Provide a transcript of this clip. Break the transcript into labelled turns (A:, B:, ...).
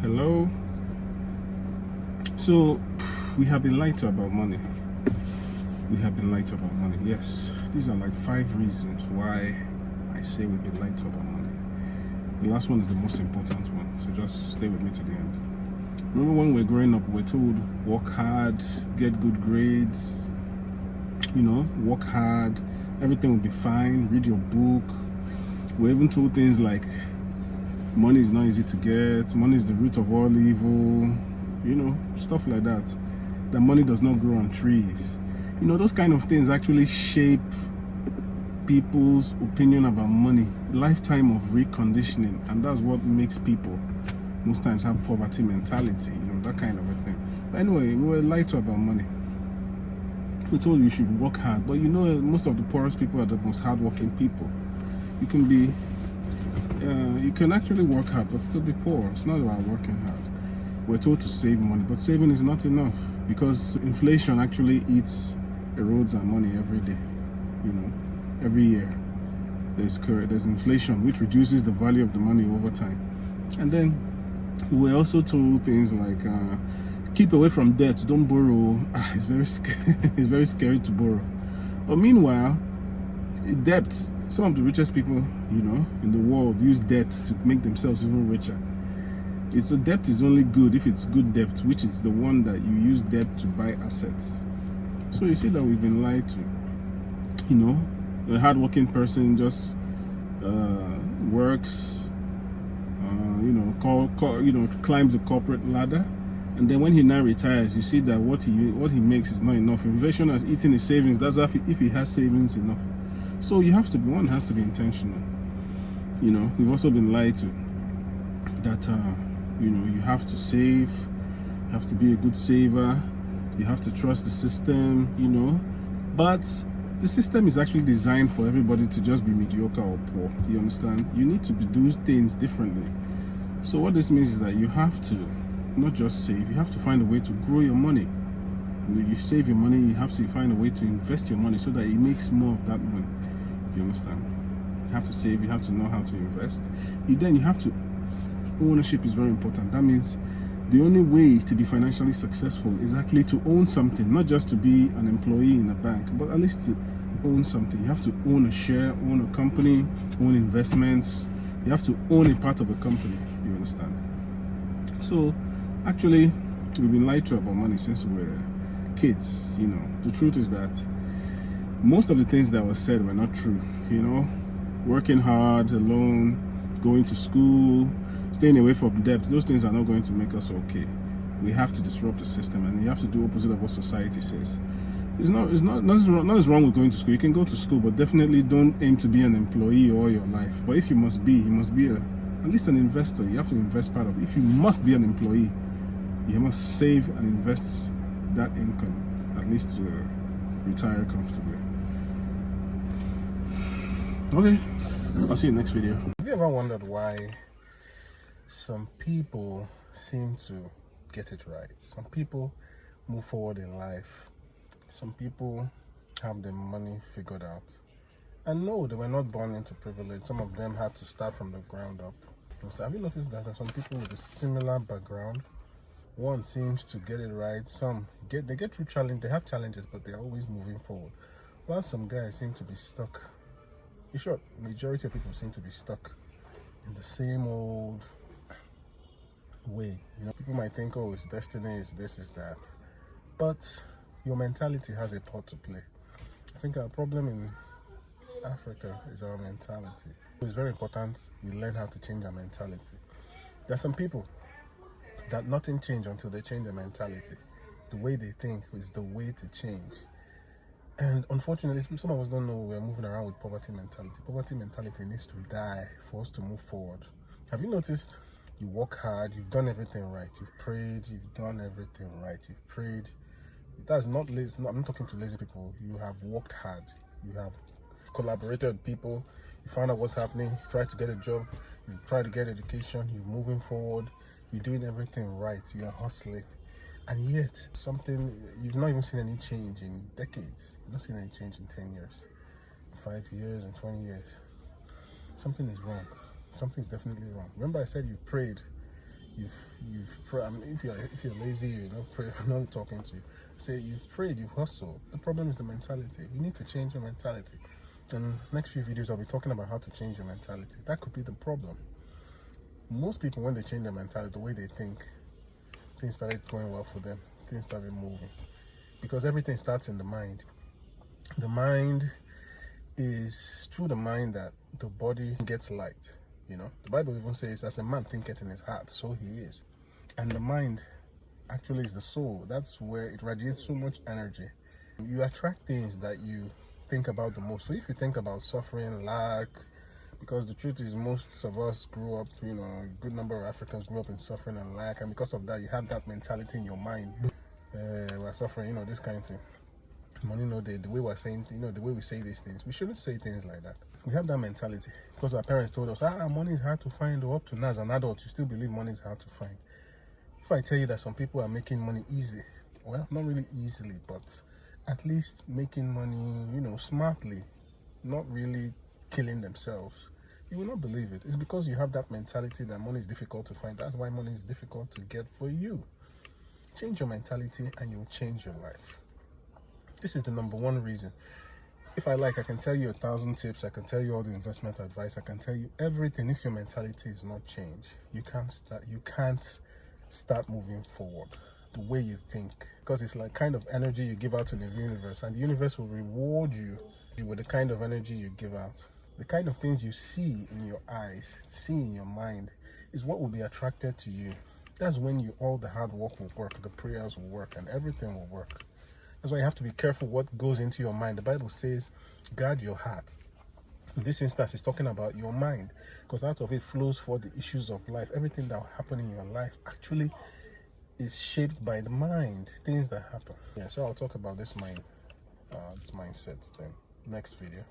A: Hello. So we have been lied to about money. We have been lied to about money. Yes, these are like 5 reasons why I say we've been lied to about money. The last one is the most important one, so just stay with me to the end. Remember when we were growing up, we were told work hard, get good grades, work hard, everything will be fine, read your book. We're even told things like money is not easy to get, money is the root of all evil, stuff like that. That money does not grow on trees. Those kind of things actually shape people's opinion about money, lifetime of reconditioning, and that's what makes people most times have poverty mentality, that kind of a thing. But anyway, we were lied to about money. We told you should work hard, but most of the poorest people are the most hardworking people. You can actually work hard but still be poor. It's not about working hard. We're told to save money, but saving is not enough because inflation actually erodes our money every day. Every year there's inflation, which reduces the value of the money over time. And then we're also told things like keep away from debt, don't borrow. It's very scary. It's very scary to borrow. But meanwhile, debt, some of the richest people in the world use debt to make themselves even richer. Debt is only good if it's good debt, which is the one that you use debt to buy assets. So you see that we've been lied to. A hardworking person just works, climbs the corporate ladder, and then when he now retires, you see that what he makes is not enough. Inflation has eaten his savings. That's if he has savings enough. So one has to be intentional. We've also been lied to that you have to save, you have to be a good saver, you have to trust the system, but the system is actually designed for everybody to just be mediocre or poor. You understand? You need to do things differently. So what this means is that you have to not just save, you have to find a way to grow your money. You save your money, you have to find a way to invest your money so that it makes more of that money. You understand? You have to save, you have to know how to invest. Then you have to, ownership is very important. That means the only way to be financially successful is actually to own something, not just to be an employee in a bank, but at least to own something. You have to own a share, own a company, own investments. You have to own a part of a company. You understand? So actually, we've been lied to about money since we were kids. The truth is that most of the things that were said were not true. Working hard alone, going to school, staying away from debt, those things are not going to make us okay. We have to disrupt the system, and you have to do opposite of what society says. Nothing's wrong with going to school. You can go to school, but definitely don't aim to be an employee all your life. But if you must be at least an investor. You have to invest part of it. If you must be an employee, you must save and invest that income, at least to retire comfortably. Okay, I'll see you next video. Have you ever wondered why some people seem to get it right? Some people move forward in life. Some people have their money figured out. And no, they were not born into privilege. Some of them had to start from the ground up. So have you noticed that some people with a similar background, one seems to get it right, they get through challenge, they have challenges, but they're always moving forward. While some guys seem to be stuck. In short, majority of people seem to be stuck in the same old way. People might think, oh, it's destiny, it's this, it's that. But your mentality has a part to play. I think our problem in Africa is our mentality. It's very important we learn how to change our mentality. There are some people that nothing changes until they change their mentality. The way they think is the way to change. And unfortunately, some of us don't know we're moving around with poverty mentality. Poverty mentality needs to die for us to move forward. Have you noticed? You work hard, you've done everything right. You've prayed, you've done everything right. You've prayed. That's not lazy. I'm not talking to lazy people. You have worked hard. You have collaborated with people. You found out what's happening. You tried to get a job. You tried to get education. You're moving forward. You're doing everything right. You are hustling. And yet, you've not even seen any change in decades. You've not seen any change in 10 years, 5 years, and 20 years. Something is wrong. Something's definitely wrong. Remember I said you prayed, you've prayed. I mean, if you're lazy, you know, pray. I'm not talking to you. Say you've prayed, you've hustled. The problem is the mentality. You need to change your mentality. And next few videos, I'll be talking about how to change your mentality. That could be the problem. Most people, when they change their mentality, the way they think, things started going well for them. Things started moving, because everything starts in the mind. The mind is through the mind that the body gets light. You know, the Bible even says, as a man thinketh in his heart, so he is. And the mind actually is the soul. That's where it radiates so much energy. You attract things that you think about the most. So if you think about suffering, lack, because the truth is most of us grew up, you know, a good number of Africans grew up in suffering and lack, and because of that you have that mentality in your mind. We're suffering, you know, this kind of thing. Money no day, the way we're saying, you know, the way we say these things, we shouldn't say things like that. We have that mentality because our parents told us, money is hard to find. Or up to now as an adult, you still believe money is hard to find. If I tell you that some people are making money easy, well, not really easily, but at least making money, you know, smartly, not really killing themselves, you will not believe it. It's because you have that mentality that money is difficult to find. That's why money is difficult to get for you. Change your mentality and you'll change your life. This is the number one reason. If I like, I can tell you 1,000 tips. I can tell you all the investment advice. I can tell you everything. If your mentality is not changed, you can't start moving forward the way you think, because it's like kind of energy you give out to the universe, and the universe will reward you with the kind of energy you give out. The kind of things you see in your eyes, see in your mind, is what will be attracted to you. That's when all the hard work will work, the prayers will work, and everything will work. That's why you have to be careful what goes into your mind. The Bible says, guard your heart. In this instance, it's talking about your mind, because out of it flows for the issues of life. Everything that will happen in your life actually is shaped by the mind, things that happen. Yeah, so I'll talk about this mindset thing next video.